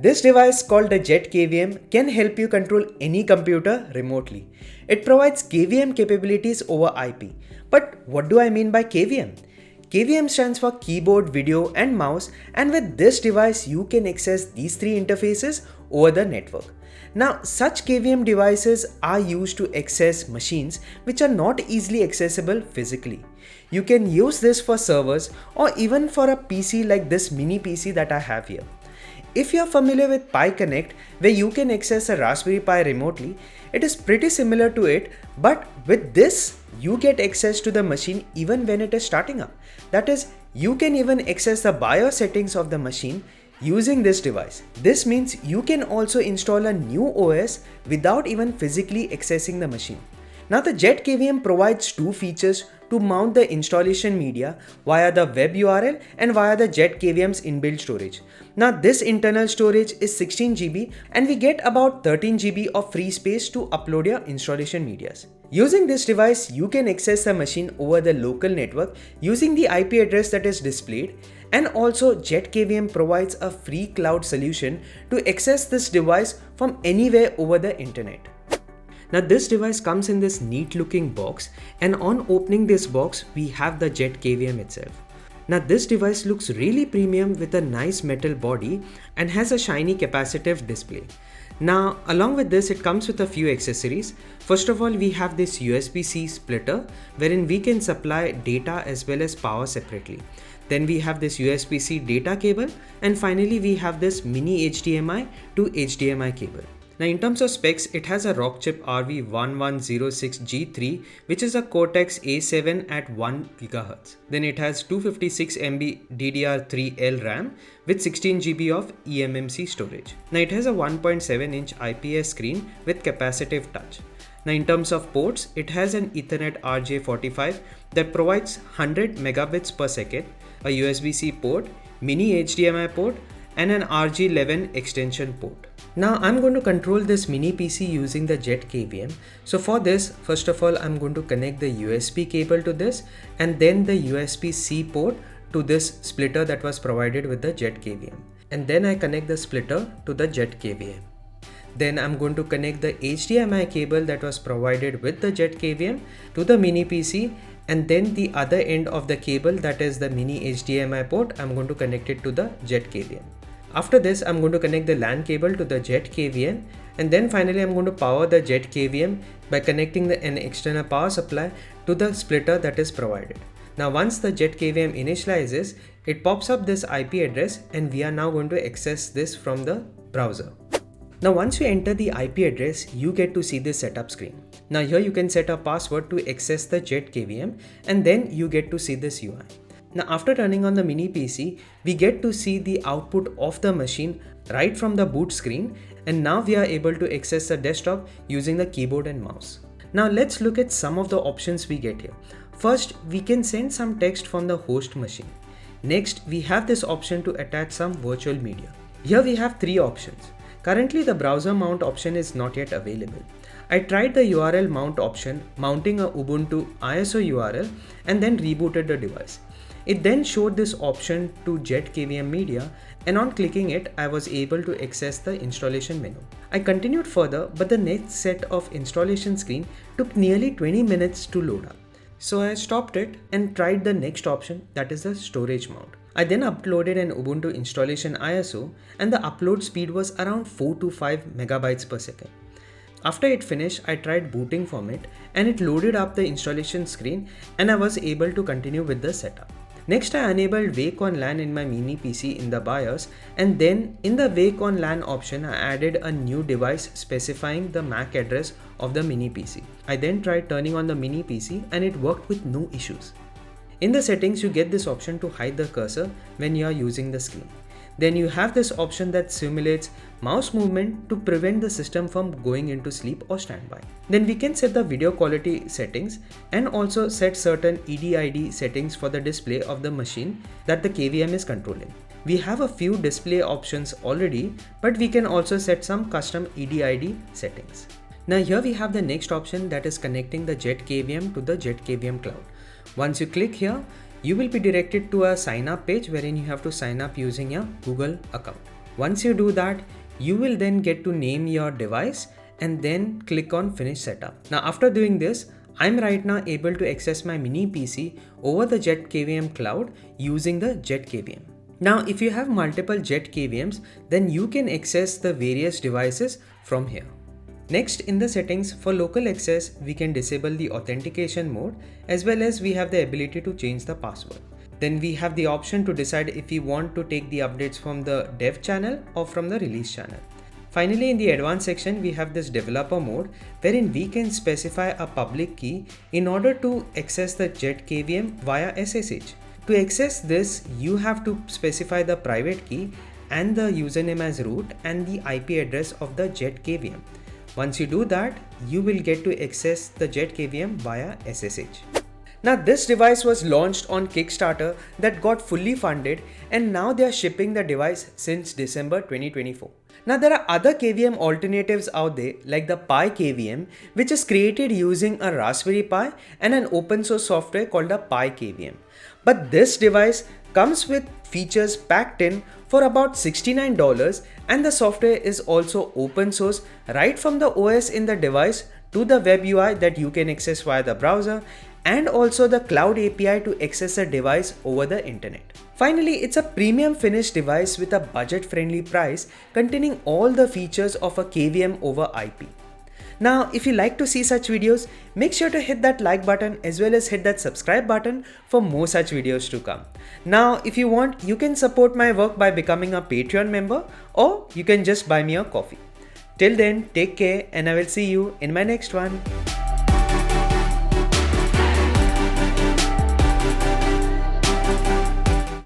This device called the Jet KVM can help you control any computer remotely. It provides KVM capabilities over IP. But what do I mean by KVM? KVM stands for keyboard, video and mouse, and with this device you can access these three interfaces over the network. Now, such KVM devices are used to access machines which are not easily accessible physically. You can use this for servers or even for a PC like this mini PC that I have here. If you are familiar with Pi Connect, where you can access a Raspberry Pi remotely, it is pretty similar to it, but with this, you get access to the machine even when it is starting up. That is, you can even access the BIOS settings of the machine using this device. This means you can also install a new OS without even physically accessing the machine. Now the Jet KVM provides two features to mount the installation media via the web URL and via the Jet KVM's inbuilt storage. Now this internal storage is 16 GB and we get about 13 GB of free space to upload your installation medias. Using this device, you can access the machine over the local network using the IP address that is displayed, and also Jet KVM provides a free cloud solution to access this device from anywhere over the internet. Now this device comes in this neat looking box, and on opening this box we have the Jet KVM itself. Now this device looks really premium with a nice metal body and has a shiny capacitive display. Now along with this it comes with a few accessories. First of all, we have this USB-C splitter wherein we can supply data as well as power separately. Then we have this USB-C data cable, and finally we have this mini HDMI to HDMI cable. Now in terms of specs, it has a Rockchip RV1106G3 which is a Cortex A7 at 1 GHz. Then it has 256 MB DDR3L RAM with 16 GB of eMMC storage. Now it has a 1.7 inch IPS screen with capacitive touch. Now in terms of ports, it has an Ethernet RJ45 that provides 100 megabits per second, a USB-C port, mini HDMI port and an RG11 extension port. Now I'm going to control this mini PC using the Jet KVM. So for this, first of all, I'm going to connect the USB cable to this and then the USB-C port to this splitter that was provided with the Jet KVM. And then I connect the splitter to the Jet KVM. Then I'm going to connect the HDMI cable that was provided with the Jet KVM to the mini PC, and then the other end of the cable, that is the mini HDMI port, I'm going to connect it to the Jet KVM. After this, I'm going to connect the LAN cable to the Jet KVM, and then finally I'm going to power the Jet KVM by connecting an external power supply to the splitter that is provided. Now once the Jet KVM initializes, it pops up this IP address and we are now going to access this from the browser. Now once you enter the IP address, you get to see this setup screen. Now here you can set a password to access the Jet KVM, and then you get to see this UI. Now after turning on the mini PC, we get to see the output of the machine right from the boot screen, and now we are able to access the desktop using the keyboard and mouse. Now let's look at some of the options we get here. First, we can send some text from the host machine. Next, we have this option to attach some virtual media. Here we have three options. Currently the browser mount option is not yet available. I tried the URL mount option, mounting a Ubuntu ISO URL and then rebooted the device. It then showed this option to Jet KVM media, and on clicking it, I was able to access the installation menu. I continued further, but the next set of installation screen took nearly 20 minutes to load up. So I stopped it and tried the next option, that is the storage mount. I then uploaded an Ubuntu installation ISO, and the upload speed was around 4 to 5 megabytes per second. After it finished, I tried booting from it and it loaded up the installation screen, and I was able to continue with the setup. Next, I enabled Wake on LAN in my mini PC in the BIOS, and then in the Wake on LAN option, I added a new device specifying the MAC address of the mini PC. I then tried turning on the mini PC and it worked with no issues. In the settings, you get this option to hide the cursor when you are using the screen. Then you have this option that simulates mouse movement to prevent the system from going into sleep or standby. Then we can set the video quality settings and also set certain EDID settings for the display of the machine that the KVM is controlling. We have a few display options already, but we can also set some custom EDID settings. Now here we have the next option, that is connecting the Jet KVM to the Jet KVM cloud. Once you click here, you will be directed to a sign up page wherein you have to sign up using your Google account. Once you do that, you will then get to name your device and then click on Finish Setup. Now after doing this, I'm right now able to access my mini PC over the Jet KVM cloud using the Jet KVM. Now if you have multiple Jet KVMs, then you can access the various devices from here. Next, in the settings for local access, we can disable the authentication mode, as well as we have the ability to change the password. Then we have the option to decide if we want to take the updates from the dev channel or from the release channel. Finally, in the advanced section, we have this developer mode wherein we can specify a public key in order to access the Jet KVM via SSH. To access this, you have to specify the private key and the username as root and the IP address of the Jet KVM. Once you do that, you will get to access the Jet KVM via SSH. Now this device was launched on Kickstarter that got fully funded, and now they are shipping the device since December 2024. Now there are other KVM alternatives out there like the Pi KVM, which is created using a Raspberry Pi and an open source software called a Pi KVM. But this device comes with features packed in for about $69, and the software is also open source right from the OS in the device to the web UI that you can access via the browser, and also the cloud API to access a device over the internet. Finally, it's a premium finished device with a budget-friendly price containing all the features of a KVM over IP. Now, if you like to see such videos, make sure to hit that like button as well as hit that subscribe button for more such videos to come. Now, if you want, you can support my work by becoming a Patreon member, or you can just buy me a coffee. Till then, take care, and I will see you in my next one.